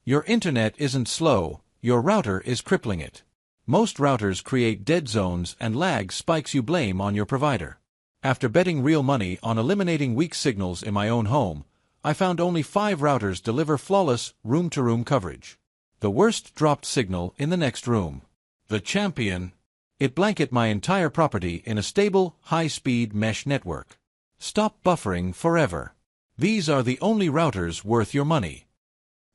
Your internet isn't slow, your router is crippling it. Most routers create dead zones and lag spikes you blame on your provider. After betting real money on eliminating weak signals in my own home, I found only 5 routers deliver flawless room-to-room coverage. The worst dropped signal in the next room. The champion. It blanket my entire property in a stable, high-speed mesh network. Stop buffering forever. These are the only routers worth your money.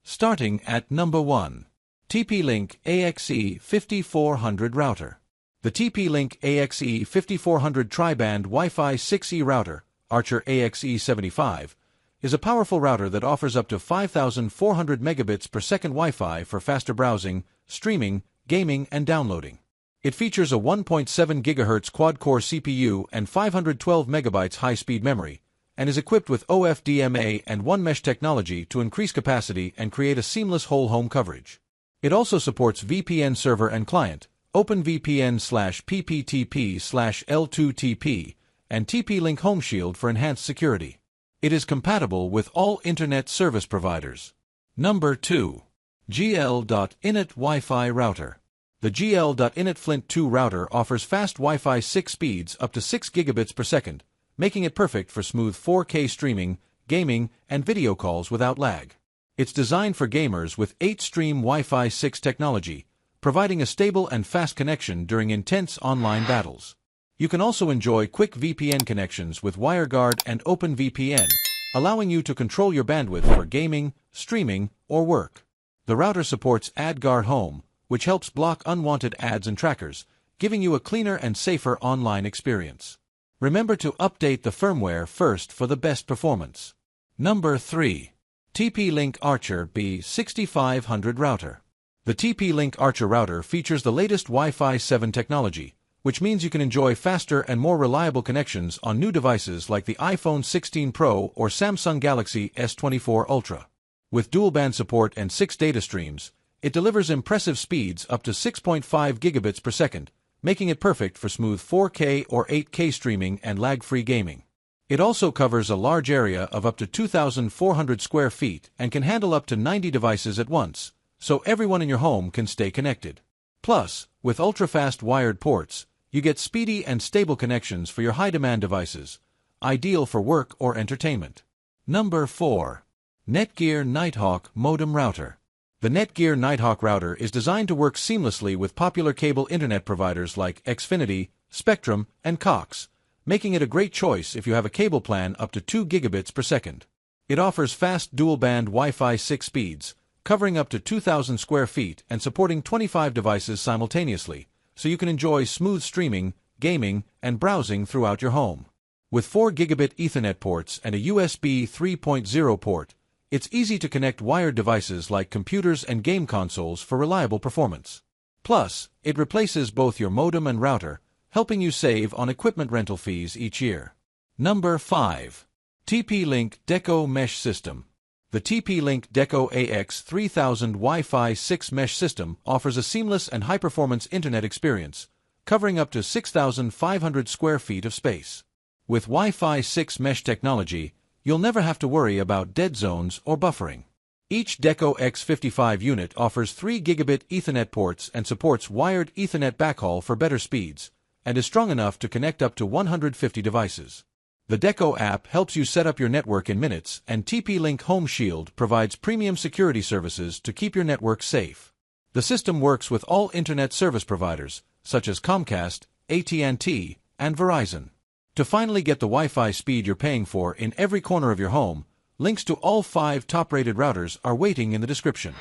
Starting at number 1. TP-Link AXE 5400 Router. The TP-Link AXE 5400 Tri-Band Wi-Fi 6E router, Archer AXE 75, is a powerful router that offers up to 5,400 megabits per second Wi-Fi for faster browsing, streaming, gaming, and downloading. It features a 1.7 GHz quad-core CPU and 512 megabytes high-speed memory, and is equipped with OFDMA and One Mesh technology to increase capacity and create a seamless whole-home coverage. It also supports VPN server and client, OpenVPN/PPTP/L2TP, and TP-Link Home Shield for enhanced security. It is compatible with all internet service providers. Number 2. GL.Init Wi-Fi Router. The GL.Init Flint 2 router offers fast Wi-Fi 6 speeds up to 6 gigabits per second, making it perfect for smooth 4K streaming, gaming, and video calls without lag. It's designed for gamers with 8-stream Wi-Fi 6 technology, providing a stable and fast connection during intense online battles. You can also enjoy quick VPN connections with WireGuard and OpenVPN, allowing you to control your bandwidth for gaming, streaming, or work. The router supports AdGuard Home, which helps block unwanted ads and trackers, giving you a cleaner and safer online experience. Remember to update the firmware first for the best performance. Number 3. TP-Link Archer B6500 Router. The TP-Link Archer router features the latest Wi-Fi 7 technology, which means you can enjoy faster and more reliable connections on new devices like the iPhone 16 Pro or Samsung Galaxy S24 Ultra. With dual-band support and 6 data streams, it delivers impressive speeds up to 6.5 gigabits per second, making it perfect for smooth 4K or 8K streaming and lag-free gaming. It also covers a large area of up to 2,400 square feet and can handle up to 90 devices at once, so everyone in your home can stay connected. Plus, with ultra-fast wired ports, you get speedy and stable connections for your high-demand devices, ideal for work or entertainment. Number 4. Netgear Nighthawk Modem Router. The Netgear Nighthawk router is designed to work seamlessly with popular cable internet providers like Xfinity, Spectrum, and Cox, making it a great choice if you have a cable plan up to 2 gigabits per second. It offers fast dual-band Wi-Fi 6 speeds, covering up to 2,000 square feet and supporting 25 devices simultaneously, so you can enjoy smooth streaming, gaming, and browsing throughout your home. With 4 gigabit Ethernet ports and a USB 3.0 port, it's easy to connect wired devices like computers and game consoles for reliable performance. Plus, it replaces both your modem and router, helping you save on equipment rental fees each year. Number 5. TP-Link Deco Mesh System. The TP-Link Deco AX3000 Wi-Fi 6 mesh system offers a seamless and high-performance internet experience, covering up to 6,500 square feet of space. With Wi-Fi 6 mesh technology, you'll never have to worry about dead zones or buffering. Each Deco X55 unit offers 3 gigabit Ethernet ports and supports wired Ethernet backhaul for better speeds, and is strong enough to connect up to 150 devices. The Deco app helps you set up your network in minutes, and TP-Link Home Shield provides premium security services to keep your network safe. The system works with all internet service providers, such as Comcast, AT&T, and Verizon. To finally get the Wi-Fi speed you're paying for in every corner of your home, links to all 5 top-rated routers are waiting in the description.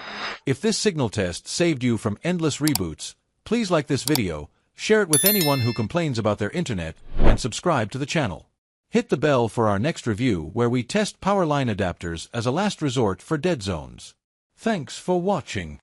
If this signal test saved you from endless reboots, please like this video, share it with anyone who complains about their internet, and subscribe to the channel. Hit the bell for our next review where we test power line adapters as a last resort for dead zones. Thanks for watching.